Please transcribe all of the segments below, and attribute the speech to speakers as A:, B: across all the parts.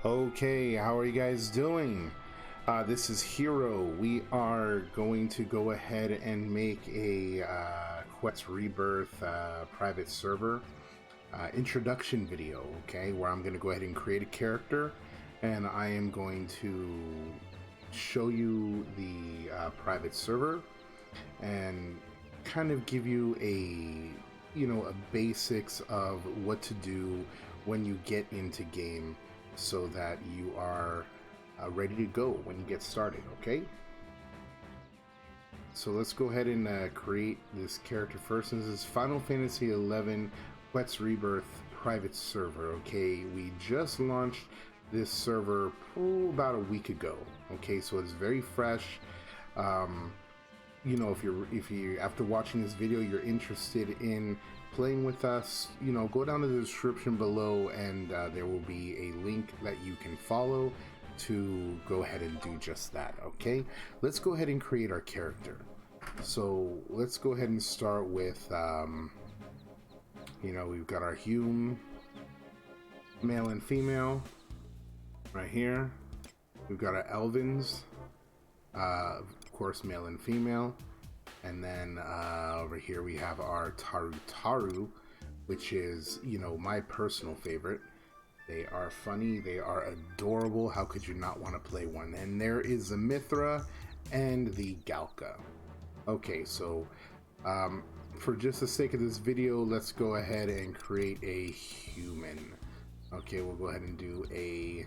A: Okay, how are you guys doing? This is Hero. We are going to go ahead and make a Quetz Rebirth private server introduction video, okay, where I'm going to go ahead and create a character, and I am going to show you the private server and kind of give you a basics of what to do when you get into game, so that you are ready to go when you get started. Okay, so let's go ahead and create this character first. This is Final Fantasy XI Quetz Rebirth private server. Okay, we just launched this server about a week ago. Okay, so it's very fresh. If you after watching this video you're interested in playing with us, go down to the description below, and there will be a link that you can follow to go ahead and do just that. Okay, let's go ahead and create our character. So let's go ahead and start with we've got our Hume, male and female right here. We've got our Elvins, of course, male and female. And then over here we have our Taru, which is, my personal favorite. They are funny, they are adorable. How could you not want to play one? And there is the Mithra and the Galka. Okay, so for just the sake of this video, let's go ahead and create a human. Okay, we'll go ahead and do a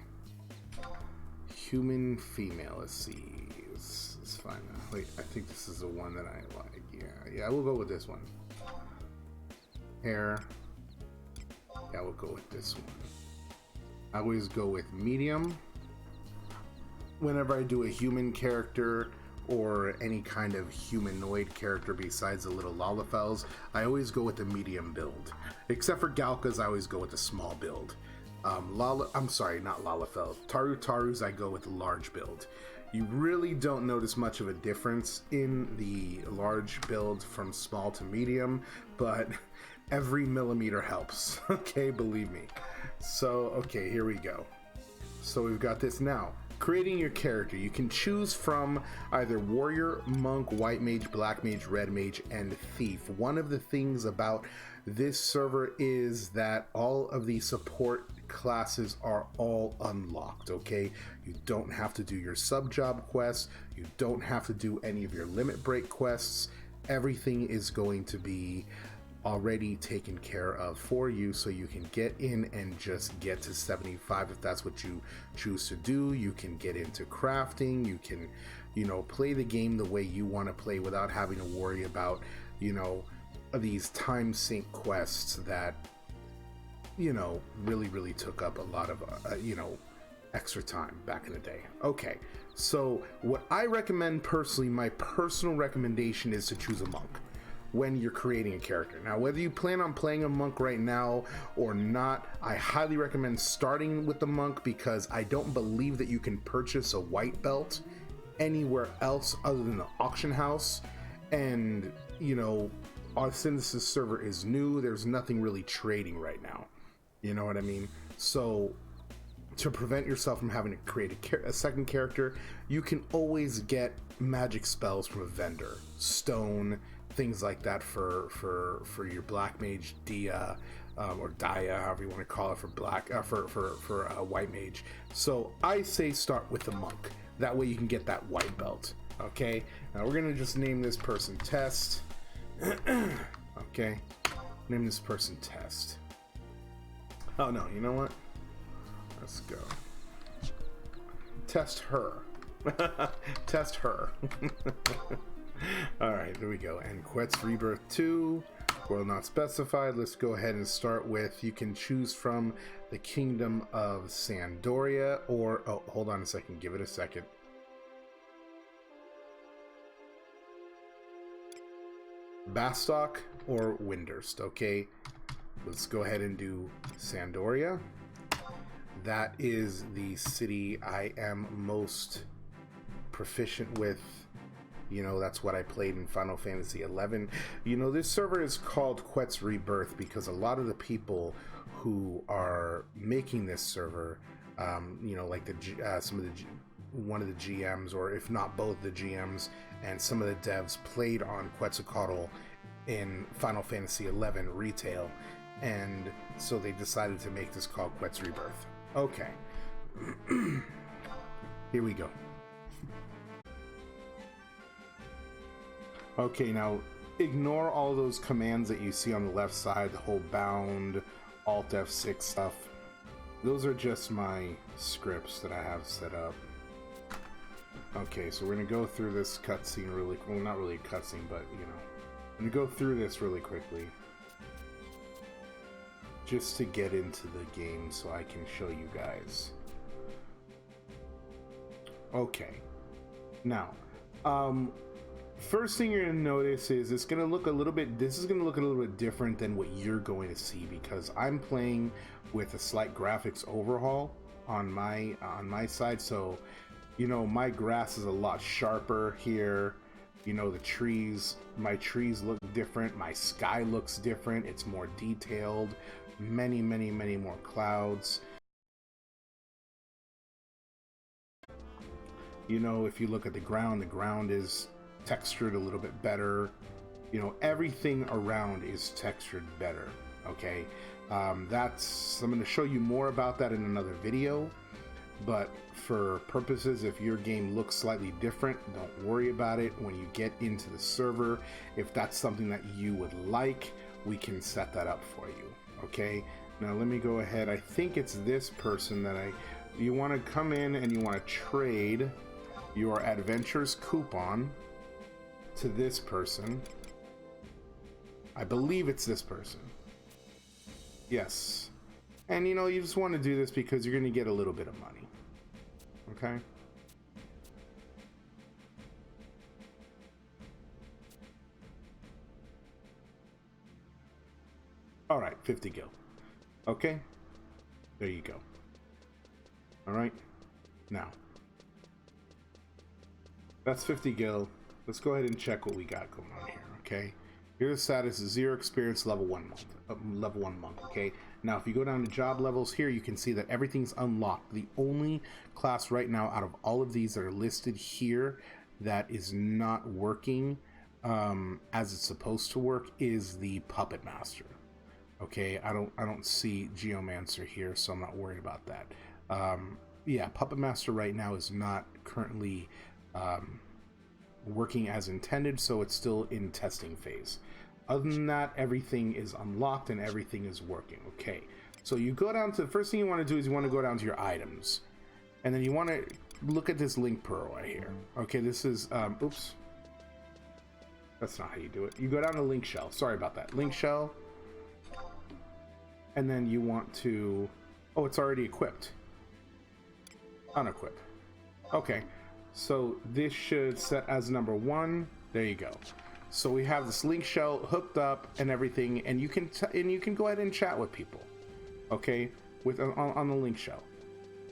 A: human female. Let's see. It's fine. Wait, I think this is the one that I like. Yeah, we'll go with this one. Hair. Yeah, we'll go with this one. I always go with medium. Whenever I do a human character or any kind of humanoid character besides the little Lalafels, I always go with the medium build. Except for Galkas, I always go with the small build. I'm sorry, not Lalafels. Tarus, I go with the large build. You really don't notice much of a difference in the large build from small to medium, but every millimeter helps. Okay, believe me. So, okay, here we go. So we've got this now. Creating your character, you can choose from either warrior, monk, white mage, black mage, red mage, and thief. One of the things about this server is that all of the support classes are all unlocked. Okay, you don't have to do your sub job quests, you don't have to do any of your limit break quests. Everything is going to be already taken care of for you, so you can get in and just get to 75 if that's what you choose to do. You can get into crafting, you can play the game the way you want to play without having to worry about these time sink quests that really took up a lot of extra time back in the day. Okay, so what I recommend personally, my personal recommendation, is to choose a monk when you're creating a character. Now, whether you plan on playing a monk right now or not, I highly recommend starting with the monk, because I don't believe that you can purchase a white belt anywhere else other than the auction house. And since this server is new, there's nothing really trading right now. You know what I mean? So to prevent yourself from having to create a second character, you can always get magic spells from a vendor, stone, things like that for your black mage, Dia, or Dia, however you want to call it, for black for white mage. So I say start with the monk. That way you can get that white belt. Okay. Now we're gonna just name this person Test. Okay. Name this person Test. Oh no, you know what? Let's go. Test her. Test her. Alright, there we go. And Quetz Rebirth 2, world not specified. Let's go ahead and start with, you can choose from the Kingdom of Sandoria, or, oh, hold on a second, give it a second. Bastock or Windurst. Okay, let's go ahead and do Sandoria. That is the city I am most proficient with. That's what I played in Final Fantasy XI. This server is called Quetz Rebirth because a lot of the people who are making this server You know, like some of the one of the GMs, or if not both the GMs, and some of the devs played on Quetzalcoatl in Final Fantasy XI retail, and so they decided to make this called Quetz Rebirth. Okay. Here we go. Okay, now ignore all those commands that you see on the left side, the whole bound, Alt F6 stuff. Those are just my scripts that I have set up. Okay, so we're gonna go through this cutscene really, well, not really a cutscene, but you know, I'm gonna go through this really quickly, just to get into the game so I can show you guys. Okay, now, first thing you're gonna notice is it's gonna look a little bit, this is gonna look a little bit different than what you're going to see, because I'm playing with a slight graphics overhaul on my side. So, you know, my grass is a lot sharper here. You know, the trees, my trees look different. My sky looks different. It's more detailed. Many more clouds. You know, if you look at the ground is textured a little bit better. You know, everything around is textured better. Okay, I'm going to show you more about that in another video, but for purposes, if your game looks slightly different, don't worry about it. When you get into the server, if that's something that you would like, we can set that up for you. Okay, now let me go ahead. I think it's this person that you want to come in and you want to trade your adventures coupon to this person. I believe it's this person. Yes. And you know, you just want to do this because you're going to get a little bit of money. Okay? All right, 50 gil. Okay? There you go. All right? Now, that's 50 gil. Let's go ahead and check what we got going on here, okay? Your status is 0 experience, level 1 month, okay? Now, if you go down to job levels here, you can see that everything's unlocked. The only class right now out of all of these that are listed here that is not working as it's supposed to work is the Puppet Master. Okay, I don't see Geomancer here, so I'm not worried about that. Yeah, Puppet Master right now is not currently working as intended, so it's still in testing phase. Other than that, everything is unlocked and everything is working. Okay, so you go down to the first thing you want to do is you want to go down to your items, and then you want to look at this link pearl right here. Okay, this is oops, that's not how you do it. You go down to link shell. Sorry about that. Link shell, and then you want to, oh, it's already equipped. Unequip. Okay. So this should set as number 1. There you go. So we have this link shell hooked up and everything, and you can go ahead and chat with people, okay, with on the link shell.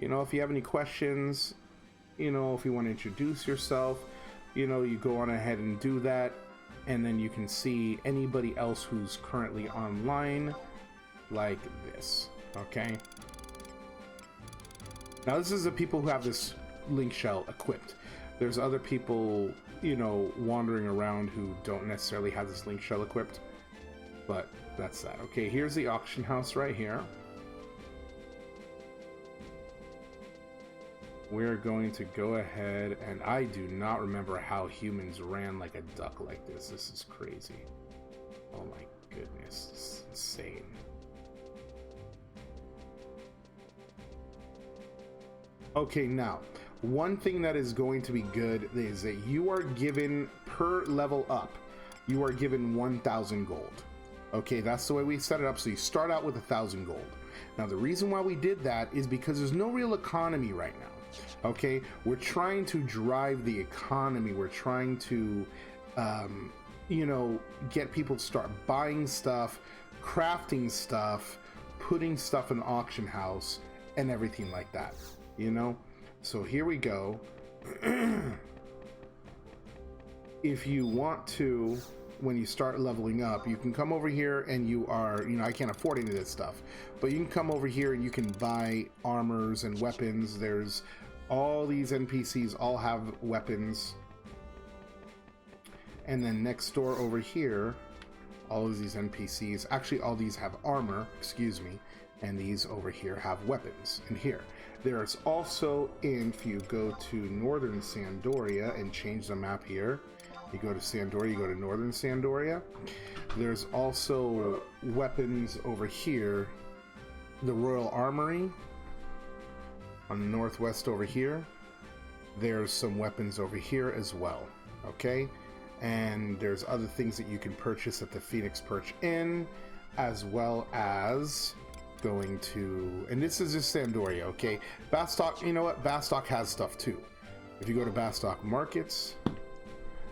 A: You know, if you have any questions, you know, if you want to introduce yourself, you know, you go on ahead and do that, and then you can see anybody else who's currently online, like this. Okay. Now this is the people who have this link shell equipped. There's other people, you know, wandering around who don't necessarily have this link shell equipped, but that's that. Okay, here's the auction house right here. We're going to go ahead, and I do not remember how humans ran like a duck like this. This is crazy. Oh my goodness, this is insane. Okay, now, one thing that is going to be good is that you are given, per level up, you are given 1,000 gold. Okay, that's the way we set it up. So you start out with 1,000 gold. Now, the reason why we did that is because there's no real economy right now. Okay, we're trying to drive the economy. We're trying to, you know, get people to start buying stuff, crafting stuff, putting stuff in the auction house, and everything like that. You know, so here we go. If you want to when you start leveling up, you can come over here and you are, you know, I can't afford any of this stuff, but you can come over here and you can buy armors and weapons. There's all these NPCs all have weapons. And then next door over here, all of these NPCs, actually all these have armor, excuse me, and these over here have weapons in here. There's also, if you go to Northern Sandoria and change the map here, you go to Sandoria, you go to Northern Sandoria, there's also weapons over here, the Royal Armory on the northwest over here. There's some weapons over here as well, okay? And there's other things that you can purchase at the Phoenix Perch Inn, as well as going to, and this is just Sandoria, okay? Bastock, you know what? Bastock has stuff too. If you go to Bastock Markets,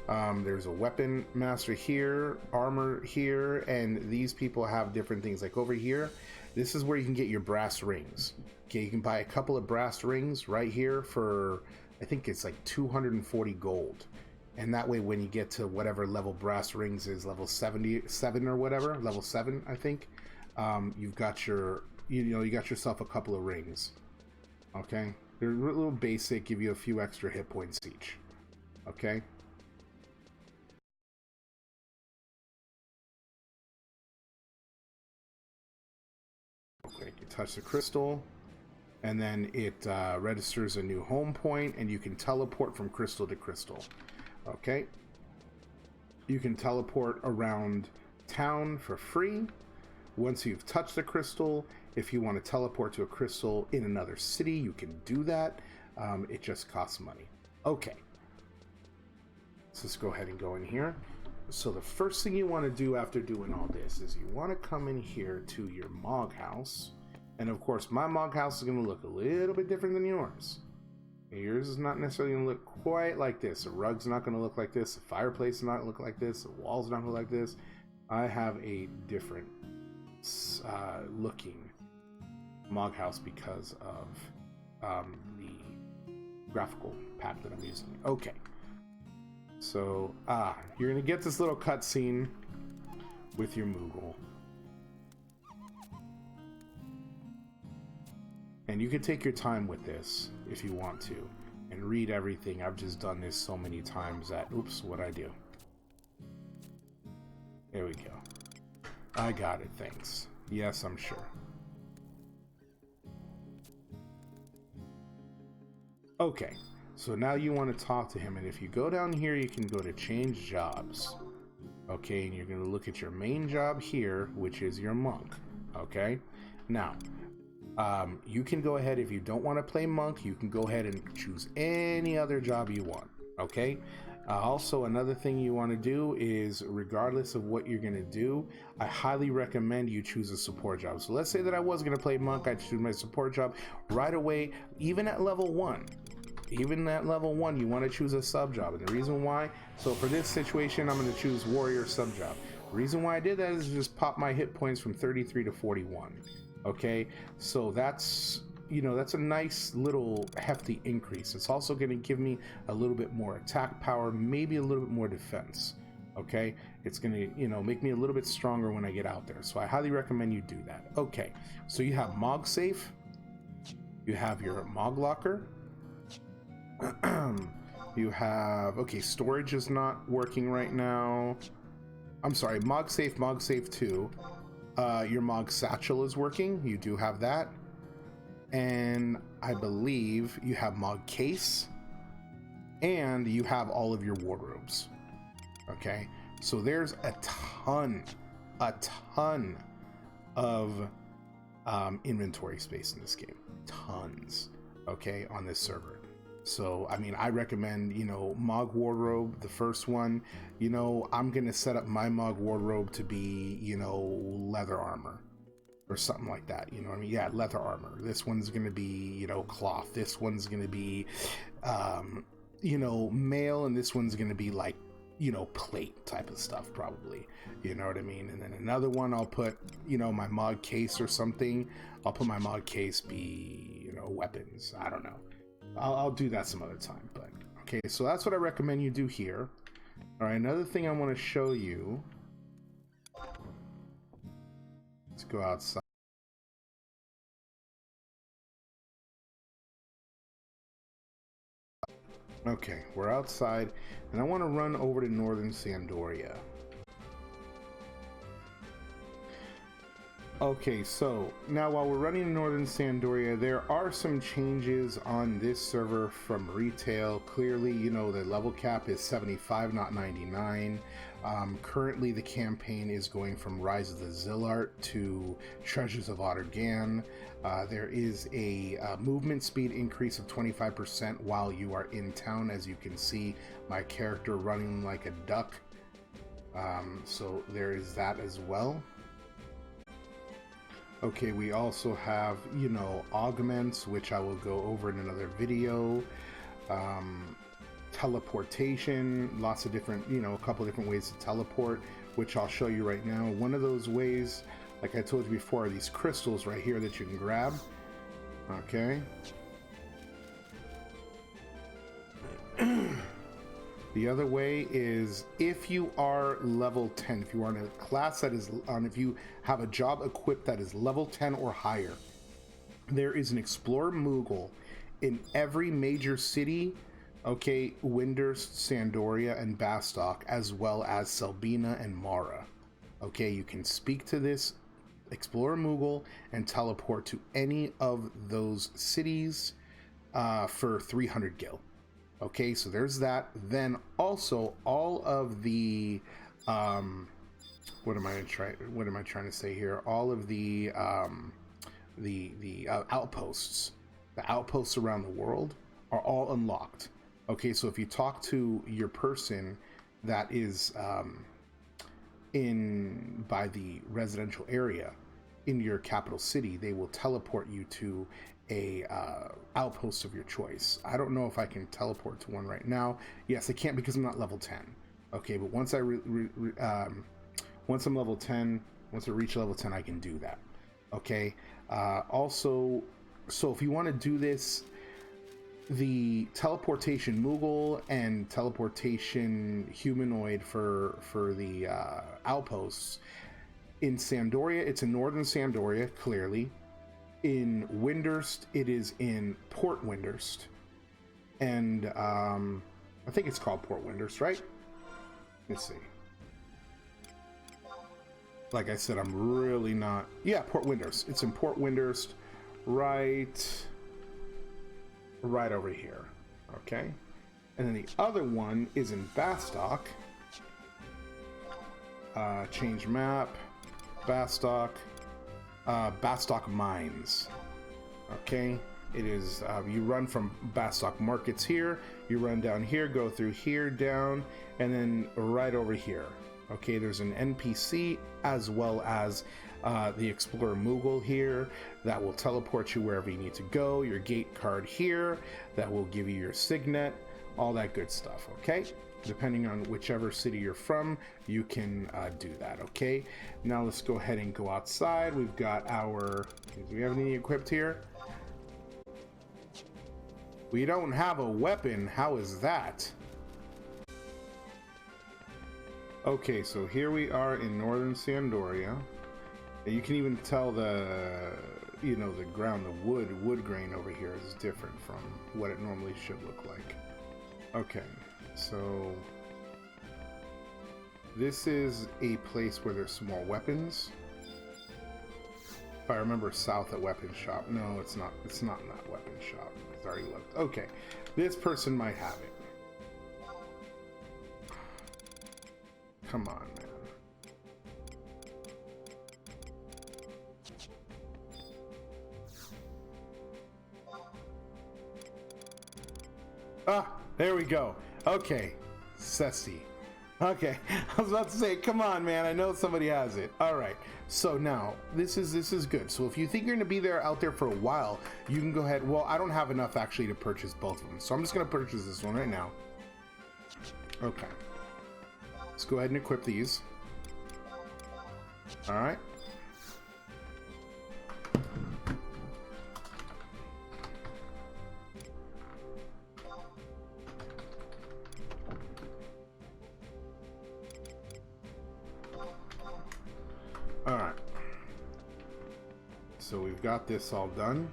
A: there's a weapon master here, armor here, and these people have different things. Like over here, this is where you can get your brass rings. Okay, you can buy a couple of brass rings right here for, I think it's like 240 gold. And that way, when you get to whatever level brass rings is, level 77 or whatever, level 7, I think, you've got your, you got yourself a couple of rings. Okay, they're a little basic, give you a few extra hit points each. Okay. Okay, you touch the crystal, and then it registers a new home point, and you can teleport from crystal to crystal. Okay, you can teleport around town for free. Once you've touched the crystal, if you want to teleport to a crystal in another city, you can do that. It just costs money. Okay, so let's go ahead and go in here. So the first thing you want to do after doing all this is you want to come in here to your Mog house. And of course, my Mog house is going to look a little bit different than yours. Yours is not necessarily going to look quite like this. The rug's not going to look like this. The fireplace is not going to look like this. The walls are not going to look like this. I have a different looking Mog house because of the graphical pack that I'm using. Okay. So, you're going to get this little cutscene with your Moogle. And you can take your time with this if you want to and read everything. I've just done this so many times that, oops, what'd I do? There we go. I got it, thanks. Yes, I'm sure. Okay, so now you want to talk to him, and if you go down here, you can go to change jobs. Okay, and you're going to look at your main job here, which is your monk. Okay, now you can go ahead, if you don't want to play monk, you can go ahead and choose any other job you want. Okay, also another thing you want to do is, regardless of what you're going to do, I highly recommend you choose a support job. So let's say that I was going to play monk, I choose my support job right away. Even at level 1, you want to choose a sub job. And the reason why, so for this situation, I'm going to choose warrior sub job. The reason why I did that is just pop my hit points from 33 to 41. Okay, so that's, that's a nice little hefty increase. It's also going to give me a little bit more attack power, maybe a little bit more defense. Okay, it's going to, make me a little bit stronger when I get out there. So I highly recommend you do that. Okay, so you have Mog Safe, you have your Mog Locker, you have, okay, storage is not working right now. I'm sorry, Mog Safe 2. Your Mog Satchel is working. You do have that. And I believe you have Mog Case. And you have all of your wardrobes. Okay? So there's a ton of inventory space in this game. Tons. Okay? On this server. So, I mean, I recommend, Mog Wardrobe, the first one. I'm going to set up my Mog Wardrobe to be, leather armor or something like that. You know what I mean? Yeah, leather armor. This one's going to be, cloth. This one's going to be, mail. And this one's going to be like, plate type of stuff, probably. You know what I mean? And then another one, I'll put, my Mog Case or something. I'll put my Mog Case be, weapons. I don't know. I'll do that some other time, but okay, so that's what I recommend you do here. All right, another thing I want to show you. Let's go outside. Okay, we're outside, and I want to run over to northern Sandoria. Okay, so now while we're running in northern Sandoria, there are some changes on this server from retail. Clearly, you know, the level cap is 75, not 99. Currently, the campaign is going from Rise of the Zillart to Treasures of Ottergan. There is a movement speed increase of 25% while you are in town. As you can see, my character running like a duck. So there is that as well. Okay, we also have, you know, augments, which I will go over in another video. Teleportation, lots of different, you know, a couple different ways to teleport, which I'll show you right now. One of those ways, like I told you before, are these crystals right here that you can grab. Okay. The other way is if you are level 10, if you are in a class that is on, if you have a job equipped that is level 10 or higher, there is an Explorer Moogle in every major city, okay, Windurst, Sandoria, and Bastock, as well as Selbina and Mara. Okay, you can speak to this Explorer Moogle and teleport to any of those cities for 300 gil. Okay, so there's that. Then also all of the what am I trying to say here? All of the outposts, the outposts around the world are all unlocked. Okay, so if you talk to your person that is in by the residential area in your capital city, they will teleport you to a outpost of your choice. I don't know if I can teleport to one right now. Yes, I can't because I'm not level 10. Okay, but once I once I'm level 10, once I reach level 10, I can do that. Okay. Also, so if you want to do this, the teleportation Moogle and teleportation humanoid for the outposts in Sandoria, it's in northern Sandoria, clearly. In Windurst, it is in Port Windurst, and I think it's called Port Windurst, right? Let's see. Like I said, I'm really not. Yeah, Port Windurst. It's in Port Windurst, right over here. Okay, and then the other one is in Bastock. Change map, Bastock. Bastock Mines. Okay, it is you run from Bastock Markets here, you run down here, go through here, down, and then right over here. Okay, there's an NPC as well as the Explorer Moogle here that will teleport you wherever you need to go, your gate card here that will give you your signet, all that good stuff. Okay, depending on whichever city you're from, you can do that. Okay, now let's go ahead and go outside. We've got our, do we have any equipped here? We don't have a weapon. How is that? Okay, so here we are in northern Sandoria. You can even tell the, you know, the ground, the wood grain over here is different from what it normally should look like. Okay, so this is a place where there's some more weapons. If I remember, south at weapon shop. No, it's not. It's not in that weapon shop. It's already looked. Okay, this person might have it. Come on, man. Ah, there we go. Okay, Ceci. Okay, I was about to say, come on, man. I know somebody has it. All right. So now this is good. So if you think you're going to be out there for a while, you can go ahead. Well, I don't have enough actually to purchase both of them, so I'm just going to purchase this one right now. Okay. Let's go ahead and equip these. All right. we've got this all done.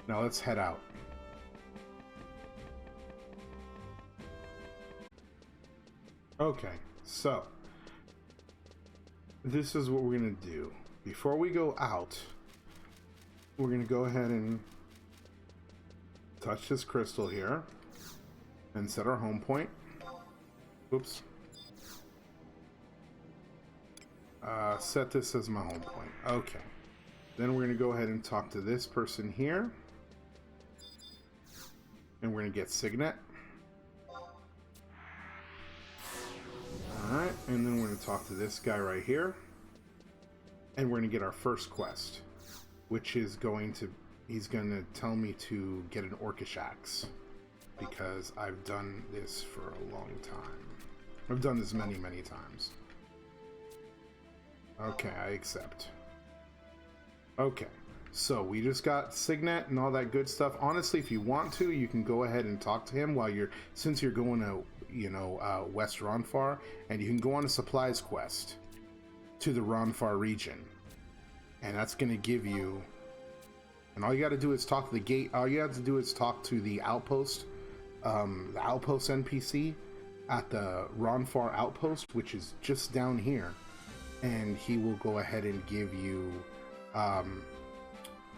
A: Now let's head out. Okay, so this is what we're gonna do. Before we go out, we're gonna go ahead and touch this crystal here and set our home point. Oops. Set this as my home point. Okay. Then we're gonna go ahead and talk to this person here. And we're gonna get Signet. Alright, and then we're gonna talk to this guy right here. And we're gonna get our first quest, which is going to, he's gonna tell me to get an Orcish axe, because I've done this for a long time. I've done this many, many times. Okay, I accept. Okay, so we just got Signet and all that good stuff. Honestly, if you want to, you can go ahead and talk to him while you're, since you're going to, you know, West Ronfar, and you can go on a supplies quest to the Ronfar region, and that's going to give you, and all you got to do is talk to the gate. All you have to do is talk to the outpost NPC at the Ronfar outpost, which is just down here, and he will go ahead and give you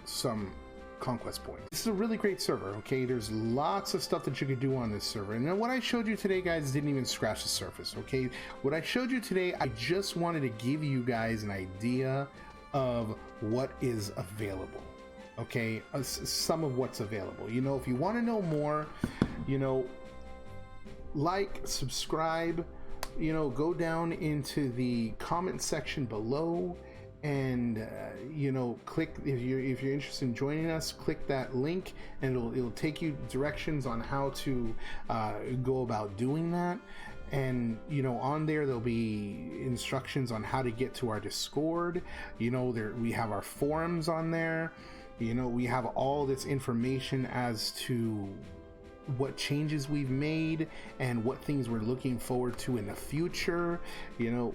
A: some conquest points. This is a really great server, okay? There's lots of stuff that you could do on this server, and what I showed you today, guys, didn't even scratch the surface, okay? What I showed you today, I just wanted to give you guys an idea of what is available, okay? Some of what's available. You know, if you want to know more, you know, like, subscribe, you know, go down into the comment section below, and you know, click, if you're interested in joining us, click that link, and it'll take you directions on how to go about doing that. And you know, on there'll be instructions on how to get to our Discord. You know, we have our forums on there. You know, we have all this information as to what changes we've made and what things we're looking forward to in the future. You know,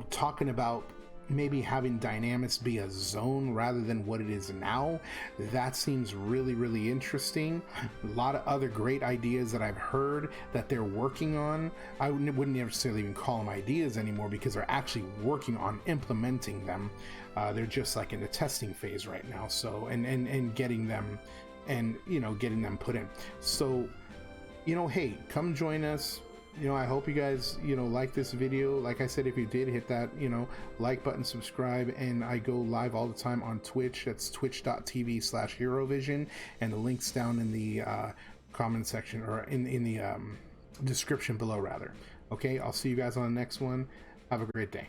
A: talking about maybe having Dynamis be a zone rather than what it is now. That seems really, really interesting. A lot of other great ideas that I've heard that they're working on. I wouldn't necessarily even call them ideas anymore, because they're actually working on implementing them. They're just like in the testing phase right now. So, and getting them, and you know, getting them put in. So, you know, hey, come join us. You know, I hope you guys, you know, like this video. Like I said, if you did, hit that, you know, like button, subscribe, and I go live all the time on Twitch. That's twitch.tv/HeroVision, and the link's down in the comment section, or in the description below, rather. Okay, I'll see you guys on the next one. Have a great day.